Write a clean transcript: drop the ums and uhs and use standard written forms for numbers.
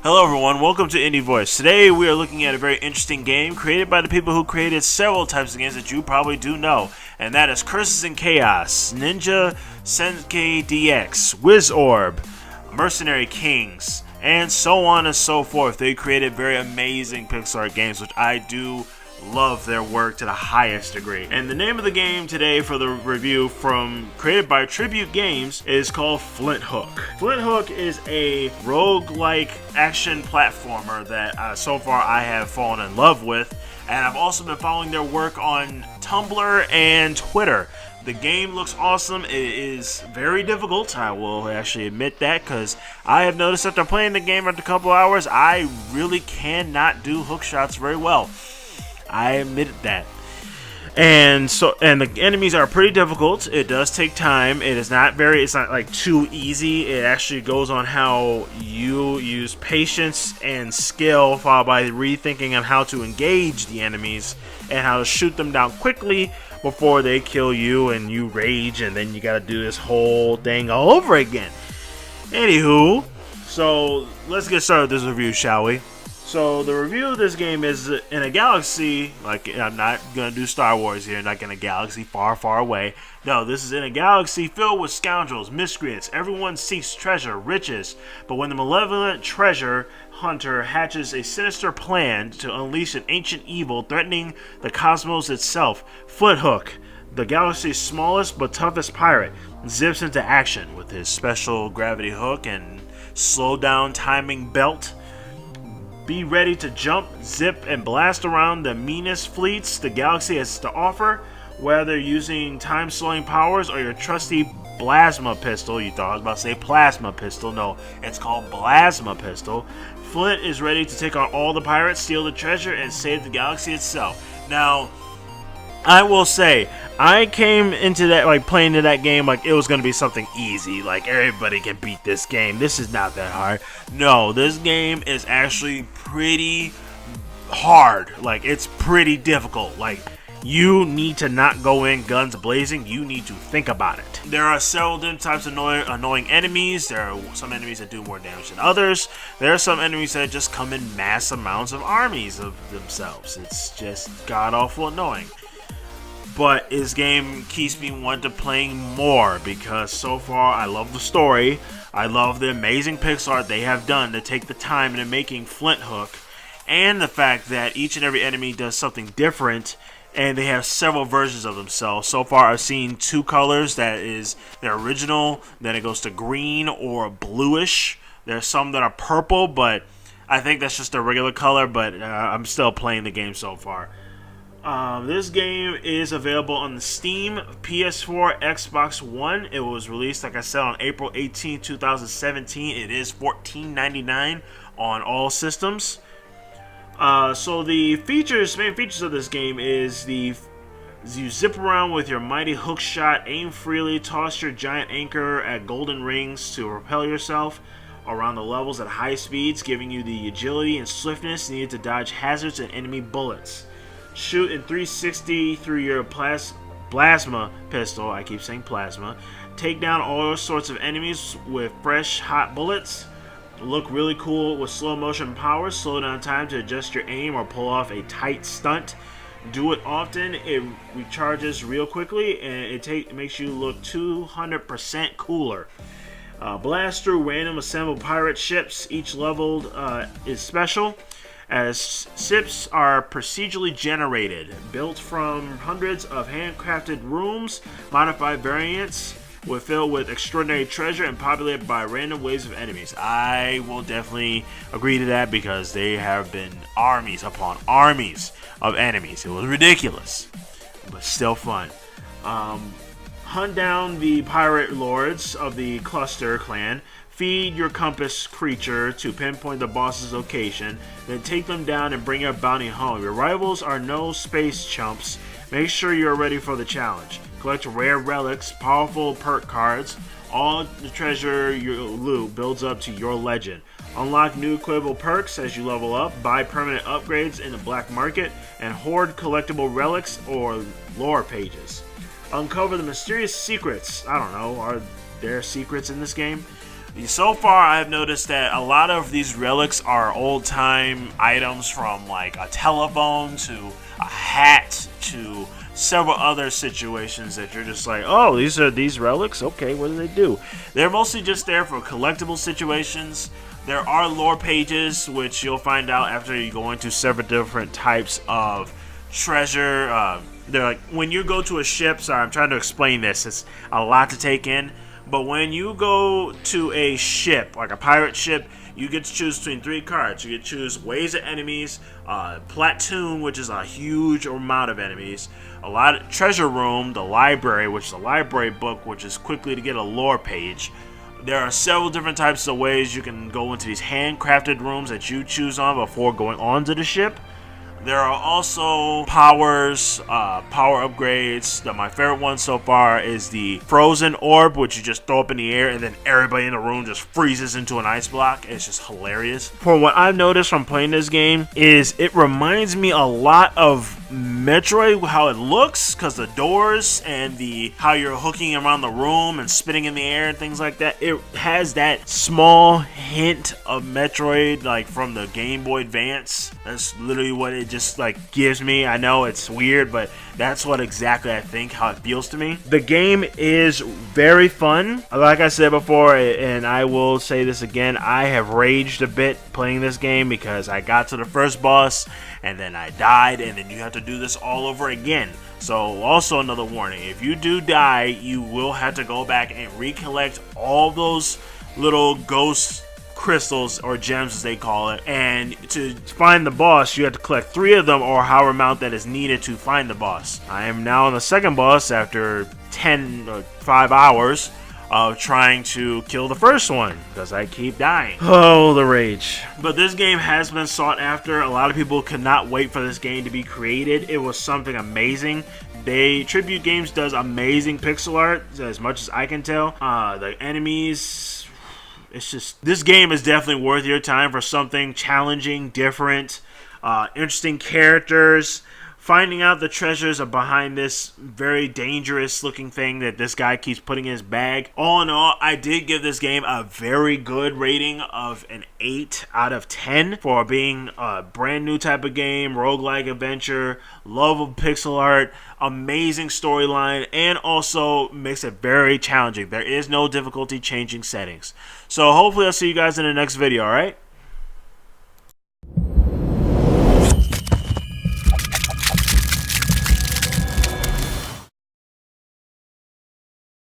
Hello everyone, welcome to Indie Voice. Today we are looking at a very interesting game created by the people who created several types of games that you probably do know, and that is Curses and Chaos, Ninja Senkai DX, Wizorb, Mercenary Kings, and so on and so forth. They created very amazing Pixar games, which I do love their work to the highest degree. And the name of the game today for the review from created by Tribute Games is called FlintHook. FlintHook is a roguelike action platformer that so far I have fallen in love with, and I've also been following their work on Tumblr and Twitter. The game looks awesome. It is very difficult, I will actually admit that, because I have noticed after playing the game for a couple hours, I really cannot do hook shots very well. I admitted that. And the enemies are pretty difficult. It does take time. It's not like too easy. It actually goes on how you use patience and skill, followed by rethinking on how to engage the enemies and how to shoot them down quickly before they kill you and you rage, and then you gotta do this whole thing all over again. Anywho, so let's get started with this review, shall we? So the review of this game is in a galaxy, like I'm not going to do Star Wars here, like in a galaxy far, far away. No, this is in a galaxy filled with scoundrels, miscreants. Everyone seeks treasure, riches. But when the malevolent treasure hunter hatches a sinister plan to unleash an ancient evil threatening the cosmos itself, FlintHook, the galaxy's smallest but toughest pirate, zips into action with his special gravity hook and slow down timing belt. Be ready to jump, zip, and blast around the meanest fleets the galaxy has to offer, whether using time-slowing powers or your trusty plasma pistol. You thought I was about to say plasma pistol. No, it's called plasma pistol. Flint is ready to take on all the pirates, steal the treasure, and save the galaxy itself. Now, I will say, I came into that, playing to that game like it was going to be something easy, like everybody can beat this game. This is not that hard. No, this game is actually pretty hard. Like, it's pretty difficult. Like, you need to not go in guns blazing. You need to think about it. There are several different types of annoying enemies. There are some enemies that do more damage than others. There are some enemies that just come in mass amounts of armies of themselves. It's just god-awful annoying. But this game keeps me wanting to playing more, because so far I love the story. I love the amazing pixel art they have done to take the time into making FlintHook, and the fact that each and every enemy does something different, and they have several versions of themselves. So far I've seen two colors, that is their original, then it goes to green or bluish. There's some that are purple, but I think that's just a regular color, but I'm still playing the game so far. This game is available on the Steam, PS4, Xbox One. It was released, like I said, on April 18, 2017. It is $14.99 on all systems. So the main features of this game is you zip around with your mighty hook shot, aim freely, toss your giant anchor at golden rings to propel yourself around the levels at high speeds, giving you the agility and swiftness needed to dodge hazards and enemy bullets. Shoot in 360 through your plasma pistol. I keep saying plasma. Take down all sorts of enemies with fresh, hot bullets. Look really cool with slow motion powers. Slow down time to adjust your aim or pull off a tight stunt. Do it often. It recharges real quickly, and it makes you look 200% cooler. Blast through random assembled pirate ships. Each leveled is special, as ships are procedurally generated, built from hundreds of handcrafted rooms, modified variants, filled with extraordinary treasure, and populated by random waves of enemies. I will definitely agree to that, because they have been armies upon armies of enemies. It was ridiculous, but still fun. Hunt down the pirate lords of the Cluster clan. Feed your compass creature to pinpoint the boss's location, then take them down and bring your bounty home. Your rivals are no space chumps. Make sure you're ready for the challenge. Collect rare relics, powerful perk cards. All the treasure you loot builds up to your legend. Unlock new equipable perks as you level up. Buy permanent upgrades in the black market, and hoard collectible relics or lore pages. Uncover the mysterious secrets. I don't know, are there secrets in this game? So far, I've noticed that a lot of these relics are old-time items, from like a telephone to a hat to several other situations that you're just like, oh, these are these relics? Okay, what do they do? They're mostly just there for collectible situations. There are lore pages, which you'll find out after you go into several different types of treasure. They're like, when you go to a ship, sorry, I'm trying to explain this, it's a lot to take in. But when you go to a ship, like a pirate ship, you get to choose between 3 cards. You get to choose waves of enemies, platoon, which is a huge amount of enemies, a lot of treasure room, the library, which is a library book, which is quickly to get a lore page. There are several different types of ways you can go into these handcrafted rooms that you choose on before going onto the ship. There are also powers, power upgrades. My favorite one so far is the frozen orb, which you just throw up in the air and then everybody in the room just freezes into an ice block. It's just hilarious. For what I've noticed from playing this game is it reminds me a lot of Metroid, how it looks, because the doors and the how you're hooking around the room and spinning in the air and things like that. It has that small hint of Metroid, like from the Game Boy Advance. That's literally what it just like gives me. I know it's weird, but that's what exactly I think how it feels to me. The game is very fun. Like I said before, and I will say this again, I have raged a bit playing this game because I got to the first boss and then I died, and then you have to do this all over again. So also another warning, if you do die, you will have to go back and recollect all those little ghost crystals, or gems as they call it, and to find the boss you have to collect 3 of them, or however amount that is needed to find the boss. I am now on the second boss after 5 hours of trying to kill the first one because I keep dying. Oh, the rage. But this game has been sought after. A lot of people could not wait for this game to be created. It was something amazing. Tribute Games does amazing pixel art, as much as I can tell. The enemies, it's just, this game is definitely worth your time for something challenging, different, interesting characters. Finding out the treasures are behind this very dangerous looking thing that this guy keeps putting in his bag. All in all, I did give this game a very good rating of an 8 out of 10 for being a brand new type of game, roguelike adventure, love of pixel art, amazing storyline, and also makes it very challenging. There is no difficulty changing settings. So hopefully I'll see you guys in the next video, alright?